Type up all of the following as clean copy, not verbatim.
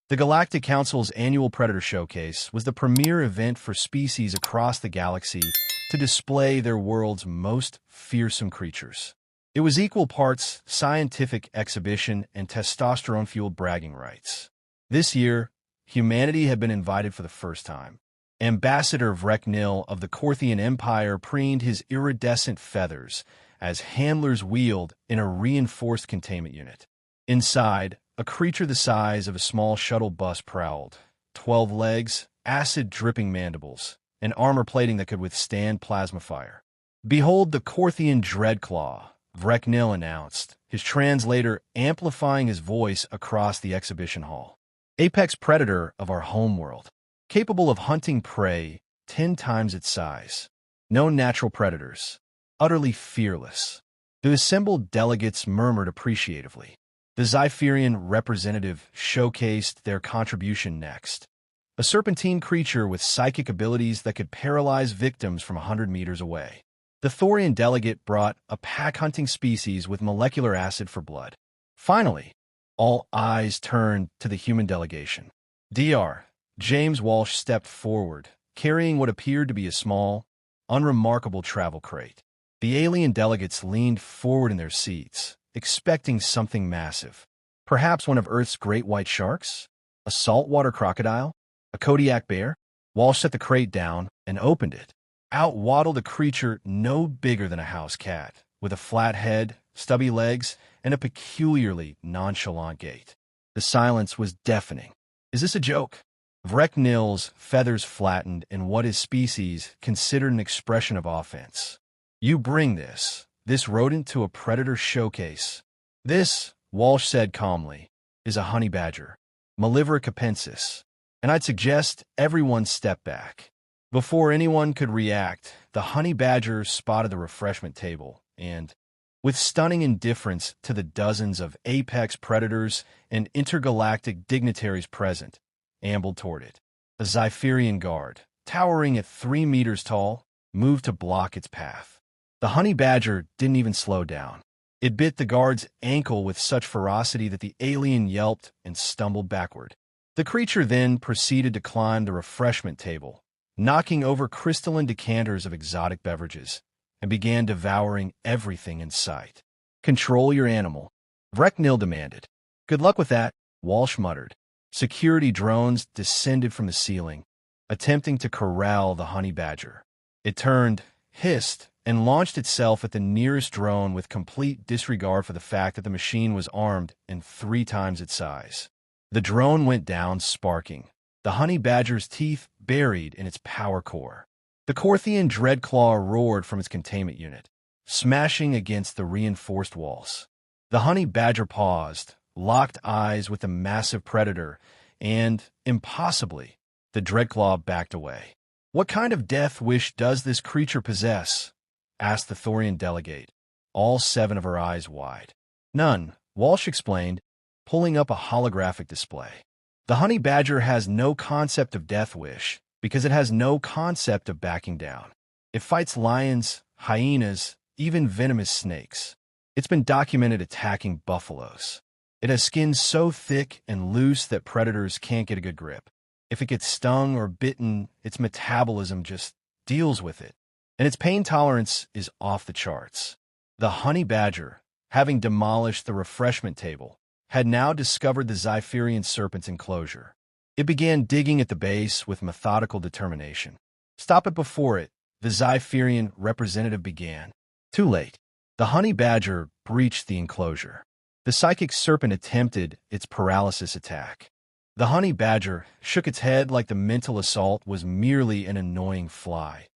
The Galactic Council's annual Predator Showcase was the premier event for species across the galaxy to display their world's most fearsome creatures. It was equal parts scientific exhibition and testosterone-fueled bragging rights. This year, humanity had been invited for the first time. Ambassador Vreknil of the Korthian Empire preened his iridescent feathers as handlers wheeled in a reinforced containment unit. Inside, a creature the size of a small shuttle bus prowled. 12 legs, acid-dripping mandibles, and armor plating that could withstand plasma fire. "Behold the Korthian Dreadclaw," Vreknil announced, his translator amplifying his voice across the exhibition hall. "Apex predator of our homeworld, capable of hunting prey 10 times its size. No natural predators. Utterly fearless." The assembled delegates murmured appreciatively. The Zypherian representative showcased their contribution next. A serpentine creature with psychic abilities that could paralyze victims from 100 meters away. The Thorian delegate brought a pack-hunting species with molecular acid for blood. Finally, all eyes turned to the human delegation. Dr. James Walsh stepped forward, carrying what appeared to be a small, unremarkable travel crate. The alien delegates leaned forward in their seats, expecting something massive. Perhaps one of Earth's great white sharks? A saltwater crocodile? A Kodiak bear? Walsh set the crate down and opened it. Out waddled a creature no bigger than a house cat, with a flat head, stubby legs, and a peculiarly nonchalant gait. The silence was deafening. "Is this a joke?" Vreknil's feathers flattened in what his species considered an expression of offense. "You bring this rodent to a predator showcase. This," Walsh said calmly, "is a honey badger, Malivera capensis, and I'd suggest everyone step back." Before anyone could react, the honey badger spotted the refreshment table and, with stunning indifference to the dozens of apex predators and intergalactic dignitaries present, ambled toward it. A Zypherian guard, towering at 3 meters tall, moved to block its path. The honey badger didn't even slow down. It bit the guard's ankle with such ferocity that the alien yelped and stumbled backward. The creature then proceeded to climb the refreshment table, knocking over crystalline decanters of exotic beverages, and began devouring everything in sight. "Control your animal," Vreknil demanded. "Good luck with that," Walsh muttered. Security drones descended from the ceiling, attempting to corral the honey badger. It turned, hissed, and launched itself at the nearest drone with complete disregard for the fact that the machine was armed and 3 times its size. The drone went down sparking, the honey badger's teeth buried in its power core. The Korthian Dreadclaw roared from its containment unit, smashing against the reinforced walls. The honey badger paused, locked eyes with the massive predator, and, impossibly, the Dreadclaw backed away. "What kind of death wish does this creature possess?" asked the Thorian delegate, all 7 of her eyes wide. "None," Walsh explained, pulling up a holographic display. "The honey badger has no concept of death wish because it has no concept of backing down. It fights lions, hyenas, even venomous snakes. It's been documented attacking buffaloes. It has skin so thick and loose that predators can't get a good grip. If it gets stung or bitten, its metabolism just deals with it, and its pain tolerance is off the charts." The honey badger, having demolished the refreshment table, had now discovered the Zypherian serpent's enclosure. It began digging at the base with methodical determination. "Stop it before it," the Zypherian representative began. Too late. The honey badger breached the enclosure. The psychic serpent attempted its paralysis attack. The honey badger shook its head like the mental assault was merely an annoying fly,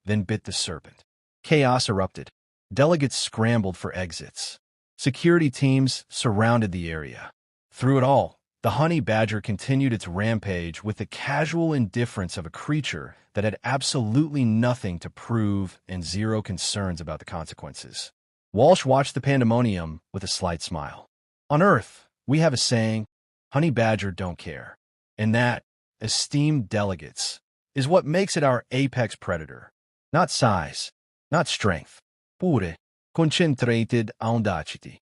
then bit the serpent. Chaos erupted. Delegates scrambled for exits. Security teams surrounded the area. Through it all, the honey badger continued its rampage with the casual indifference of a creature that had absolutely nothing to prove and zero concerns about the consequences. Walsh watched the pandemonium with a slight smile. "On Earth, we have a saying, honey badger don't care. And that, esteemed delegates, is what makes it our apex predator. Not size, not strength, pure, concentrated audacity."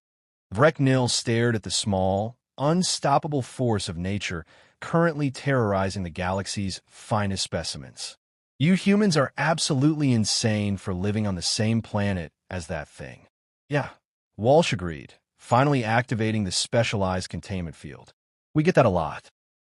Vreknil stared at the small, unstoppable force of nature currently terrorizing the galaxy's finest specimens. You humans are absolutely insane for living on the same planet as that thing. Yeah, Walsh agreed, finally activating the specialized containment field. We get that a lot.